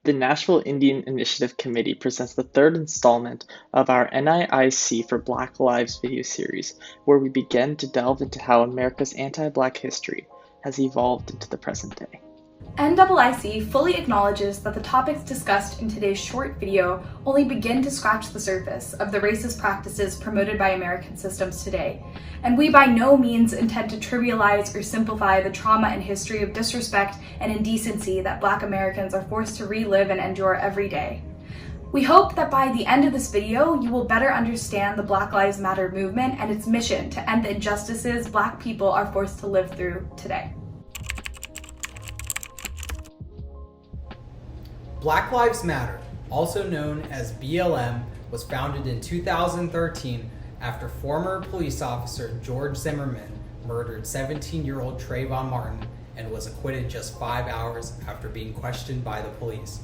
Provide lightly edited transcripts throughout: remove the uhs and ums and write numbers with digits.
The Nashville Indian Initiative Committee presents the third installment of our NIIC for Black Lives video series, where we begin to delve into how America's anti-Black history has evolved into the present day. NIIC fully acknowledges that the topics discussed in today's short video only begin to scratch the surface of the racist practices promoted by American systems today, and we by no means intend to trivialize or simplify the trauma and history of disrespect and indecency that Black Americans are forced to relive and endure every day. We hope that by the end of this video, you will better understand the Black Lives Matter movement and its mission to end the injustices Black people are forced to live through today. Black Lives Matter, also known as BLM, was founded in 2013 after former police officer George Zimmerman murdered 17-year-old Trayvon Martin and was acquitted just 5 hours after being questioned by the police.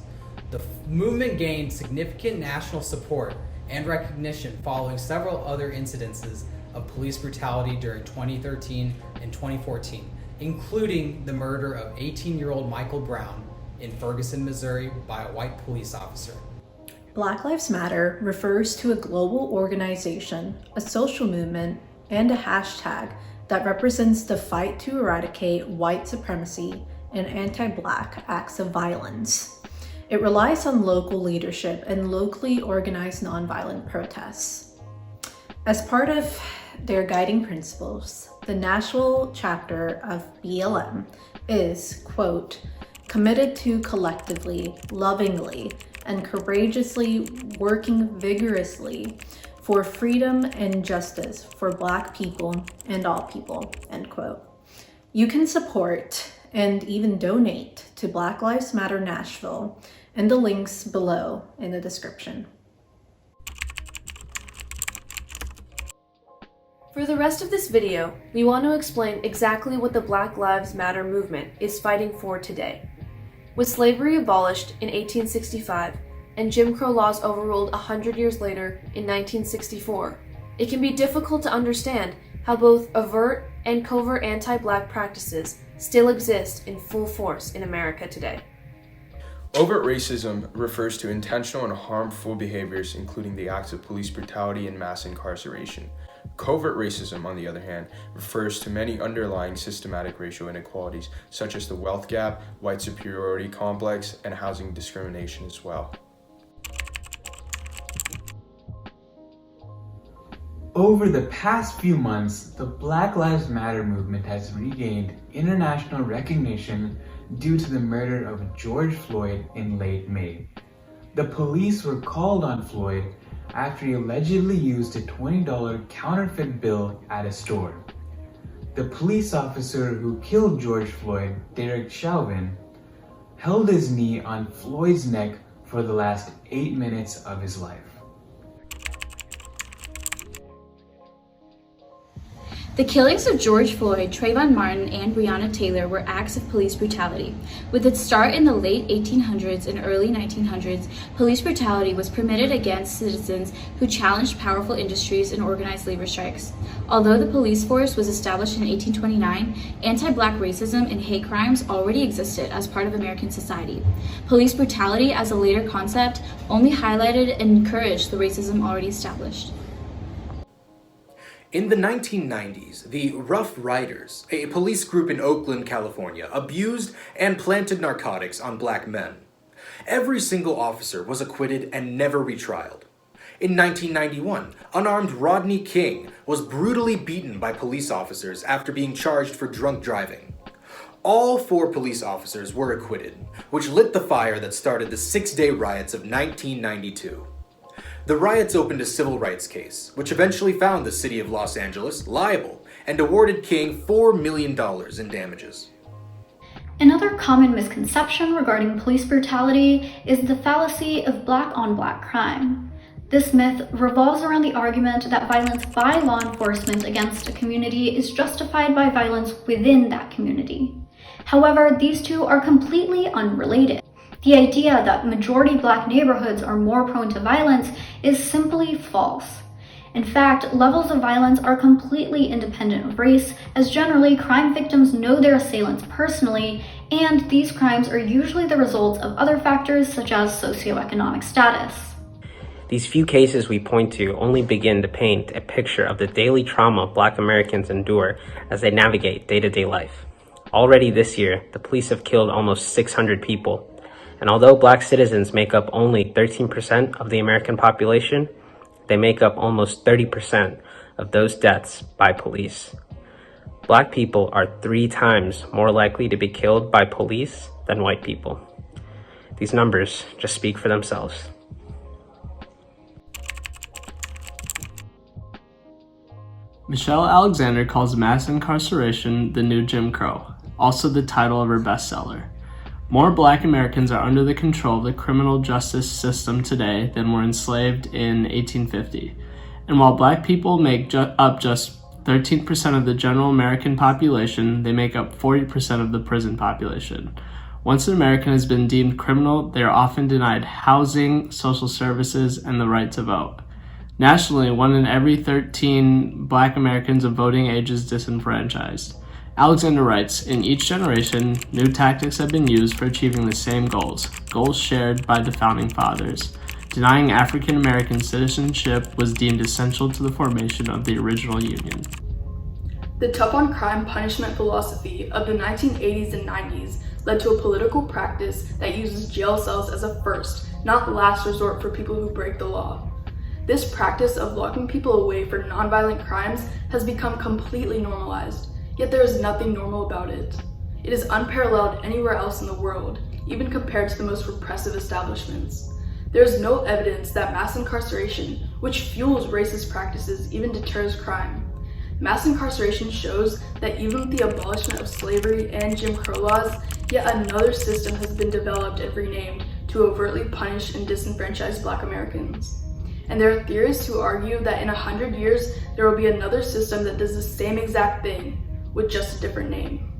The movement gained significant national support and recognition following several other incidences of police brutality during 2013 and 2014, including the murder of 18-year-old Michael Brown in Ferguson, Missouri by a white police officer. Black Lives Matter refers to a global organization, a social movement, and a hashtag that represents the fight to eradicate white supremacy and anti-Black acts of violence. It relies on local leadership and locally organized nonviolent protests. As part of their guiding principles, the Nashville chapter of BLM is, quote, committed to collectively, lovingly, and courageously working vigorously for freedom and justice for Black people and all people, end quote. You can support and even donate to Black Lives Matter Nashville in the links below in the description. For the rest of this video, we want to explain exactly what the Black Lives Matter movement is fighting for today. With slavery abolished in 1865 and Jim Crow laws overruled 100 years later in 1964, it can be difficult to understand how both overt and covert anti-Black practices still exist in full force in America today. Overt racism refers to intentional and harmful behaviors, including the acts of police brutality and mass incarceration. Covert racism, on the other hand, refers to many underlying systematic racial inequalities, such as the wealth gap, white superiority complex, and housing discrimination as well. Over the past few months, the Black Lives Matter movement has regained international recognition due to the murder of George Floyd in late May. The police were called on Floyd after he allegedly used a $20 counterfeit bill at a store. The police officer who killed George Floyd, Derek Chauvin, held his knee on Floyd's neck for the last 8 minutes of his life. The killings of George Floyd, Trayvon Martin, and Breonna Taylor were acts of police brutality. With its start in the late 1800s and early 1900s, police brutality was permitted against citizens who challenged powerful industries and organized labor strikes. Although the police force was established in 1829, anti-Black racism and hate crimes already existed as part of American society. Police brutality as a later concept only highlighted and encouraged the racism already established. In the 1990s, the Rough Riders, a police group in Oakland, California, abused and planted narcotics on Black men. Every single officer was acquitted and never retrialed. In 1991, unarmed Rodney King was brutally beaten by police officers after being charged for drunk driving. All 4 police officers were acquitted, which lit the fire that started the 6-day riots of 1992. The riots opened a civil rights case, which eventually found the city of Los Angeles liable and awarded King $4 million in damages. Another common misconception regarding police brutality is the fallacy of Black-on-Black crime. This myth revolves around the argument that violence by law enforcement against a community is justified by violence within that community. However, these two are completely unrelated. The idea that majority Black neighborhoods are more prone to violence is simply false. In fact, levels of violence are completely independent of race, as generally crime victims know their assailants personally, and these crimes are usually the result of other factors such as socioeconomic status. These few cases we point to only begin to paint a picture of the daily trauma Black Americans endure as they navigate day-to-day life. Already this year, the police have killed almost 600 people, and although Black citizens make up only 13% of the American population, they make up almost 30% of those deaths by police. Black people are 3 times more likely to be killed by police than white people. These numbers just speak for themselves. Michelle Alexander calls mass incarceration the new Jim Crow, also the title of her bestseller. More Black Americans are under the control of the criminal justice system today than were enslaved in 1850. And while Black people make up just 13% of the general American population, they make up 40% of the prison population. Once an American has been deemed criminal, they are often denied housing, social services, and the right to vote. Nationally, 1 in every 13 Black Americans of voting age is disenfranchised. Alexander writes, in each generation, new tactics have been used for achieving the same goals shared by the Founding Fathers. Denying African American citizenship was deemed essential to the formation of the original Union. The tough-on-crime punishment philosophy of the 1980s and 90s led to a political practice that uses jail cells as a first, not last resort for people who break the law. This practice of locking people away for nonviolent crimes has become completely normalized, yet there is nothing normal about it. It is unparalleled anywhere else in the world, even compared to the most repressive establishments. There is no evidence that mass incarceration, which fuels racist practices, even deters crime. Mass incarceration shows that even with the abolishment of slavery and Jim Crow laws, yet another system has been developed and renamed to overtly punish and disenfranchise Black Americans. And there are theorists who argue that in 100 years, there will be another system that does the same exact thing, with just a different name.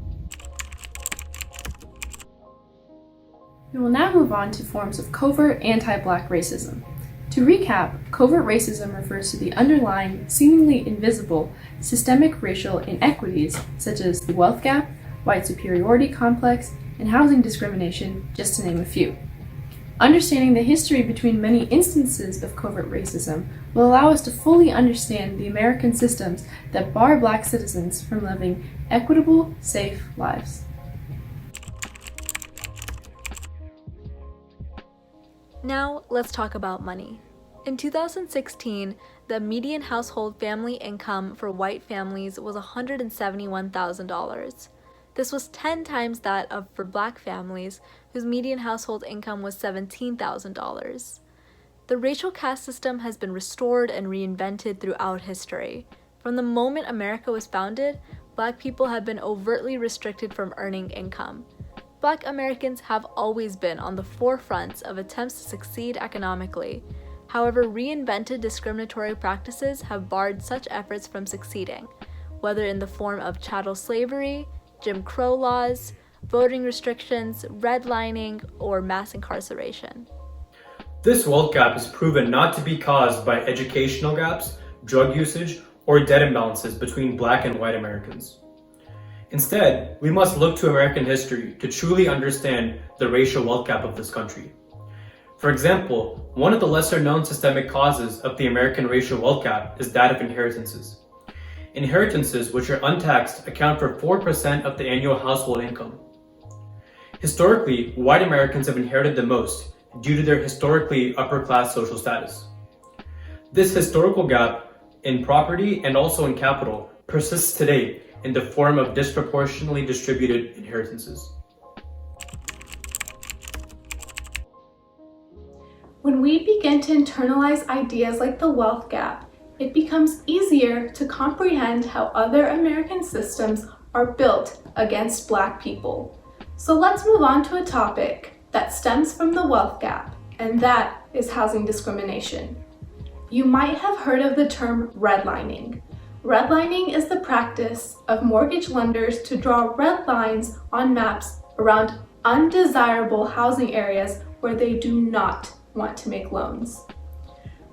We will now move on to forms of covert anti-Black racism. To recap, covert racism refers to the underlying, seemingly invisible, systemic racial inequities such as the wealth gap, white superiority complex, and housing discrimination, just to name a few. Understanding the history between many instances of covert racism will allow us to fully understand the American systems that bar Black citizens from living equitable, safe lives. Now, let's talk about money. In 2016, the median household family income for white families was $171,000. This was 10 times that of for Black families, whose median household income was $17,000. The racial caste system has been restored and reinvented throughout history. From the moment America was founded, Black people have been overtly restricted from earning income. Black Americans have always been on the forefront of attempts to succeed economically. However, reinvented discriminatory practices have barred such efforts from succeeding, whether in the form of chattel slavery, Jim Crow laws, voting restrictions, redlining, or mass incarceration. This wealth gap is proven not to be caused by educational gaps, drug usage, or debt imbalances between Black and white Americans. Instead, we must look to American history to truly understand the racial wealth gap of this country. For example, one of the lesser-known systemic causes of the American racial wealth gap is that of inheritances. Inheritances, which are untaxed, account for 4% of the annual household income. Historically, white Americans have inherited the most due to their historically upper-class social status. This historical gap in property and also in capital persists today in the form of disproportionately distributed inheritances. When we begin to internalize ideas like the wealth gap, it becomes easier to comprehend how other American systems are built against Black people. So let's move on to a topic that stems from the wealth gap, and that is housing discrimination. You might have heard of the term redlining. Redlining is the practice of mortgage lenders to draw red lines on maps around undesirable housing areas where they do not want to make loans.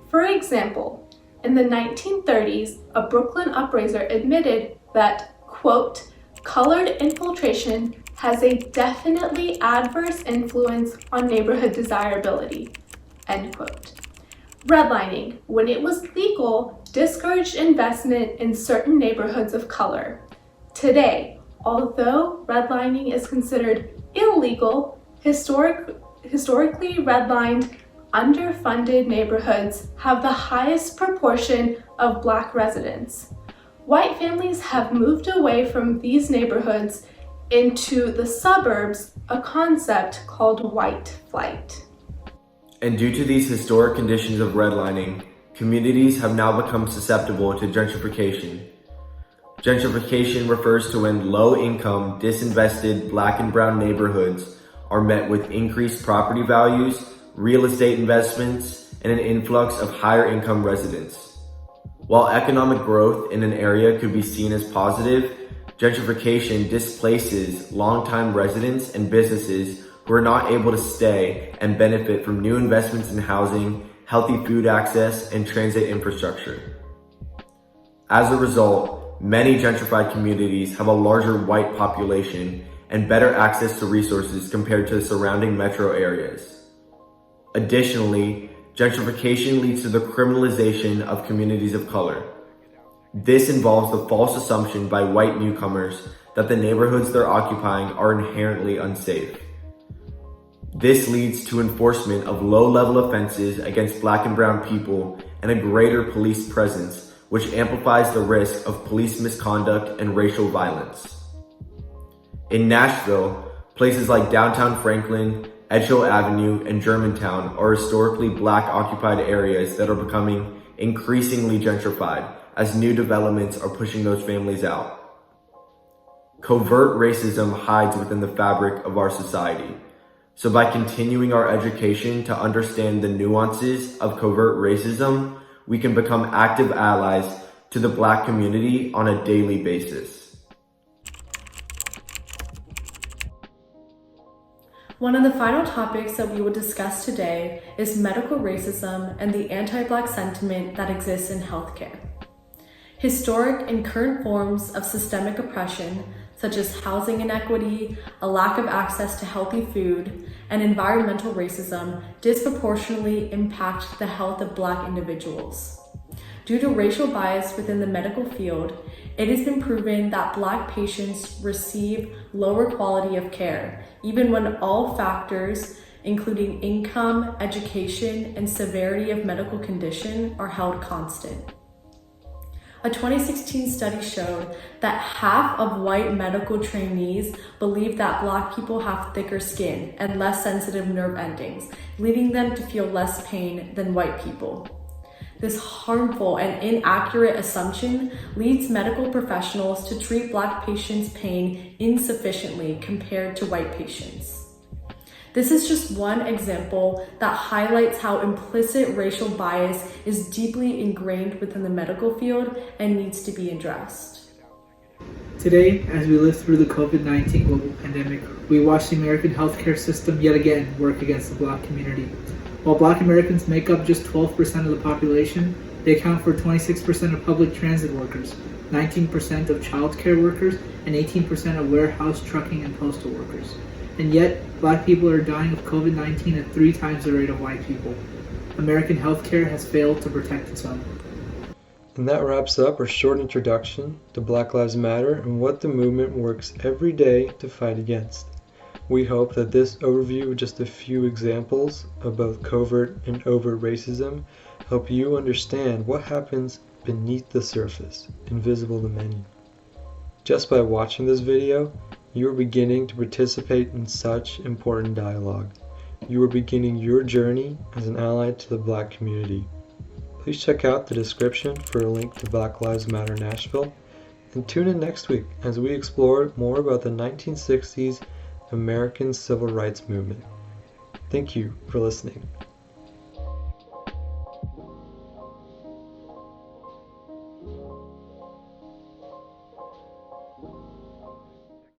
For example, In the 1930s, a Brooklyn upraiser admitted that, quote, colored infiltration has a definitely adverse influence on neighborhood desirability, end quote. Redlining, when it was legal, discouraged investment in certain neighborhoods of color. Today, although redlining is considered illegal, historically redlined, underfunded neighborhoods have the highest proportion of Black residents. White families have moved away from these neighborhoods into the suburbs, a concept called white flight. And due to these historic conditions of redlining, communities have now become susceptible to gentrification. Gentrification refers to when low-income, disinvested Black and brown neighborhoods are met with increased property values, real estate investments, and an influx of higher-income residents. While economic growth in an area could be seen as positive, gentrification displaces longtime residents and businesses who are not able to stay and benefit from new investments in housing, healthy food access, and transit infrastructure. As a result, many gentrified communities have a larger white population and better access to resources compared to the surrounding metro areas. Additionally, gentrification leads to the criminalization of communities of color. This involves the false assumption by white newcomers that the neighborhoods they're occupying are inherently unsafe. This leads to enforcement of low-level offenses against Black and brown people and a greater police presence, which amplifies the risk of police misconduct and racial violence. In Nashville, places like downtown Franklin, Edgehill Avenue, and Germantown are historically Black-occupied areas that are becoming increasingly gentrified as new developments are pushing those families out. Covert racism hides within the fabric of our society. So by continuing our education to understand the nuances of covert racism, we can become active allies to the Black community on a daily basis. One of the final topics that we will discuss today is medical racism and the anti-Black sentiment that exists in healthcare. Historic and current forms of systemic oppression, such as housing inequity, a lack of access to healthy food, and environmental racism disproportionately impact the health of Black individuals. Due to racial bias within the medical field, it has been proven that Black patients receive lower quality of care, even when all factors, including income, education, and severity of medical condition, are held constant. A 2016 study showed that half of white medical trainees believe that Black people have thicker skin and less sensitive nerve endings, leading them to feel less pain than white people. This harmful and inaccurate assumption leads medical professionals to treat Black patients' pain insufficiently compared to white patients. This is just one example that highlights how implicit racial bias is deeply ingrained within the medical field and needs to be addressed. Today, as we live through the COVID-19 global pandemic, we watch the American healthcare system yet again work against the Black community. While Black Americans make up just 12% of the population, they account for 26% of public transit workers, 19% of childcare workers, and 18% of warehouse, trucking, and postal workers. And yet, Black people are dying of COVID-19 at 3 times the rate of white people. American healthcare has failed to protect its own. And that wraps up our short introduction to Black Lives Matter and what the movement works every day to fight against. We hope that this overview of just a few examples of both covert and overt racism help you understand what happens beneath the surface, invisible to many. Just by watching this video, you are beginning to participate in such important dialogue. You are beginning your journey as an ally to the Black community. Please check out the description for a link to Black Lives Matter Nashville, and tune in next week as we explore more about the 1960s American Civil Rights Movement. Thank you for listening.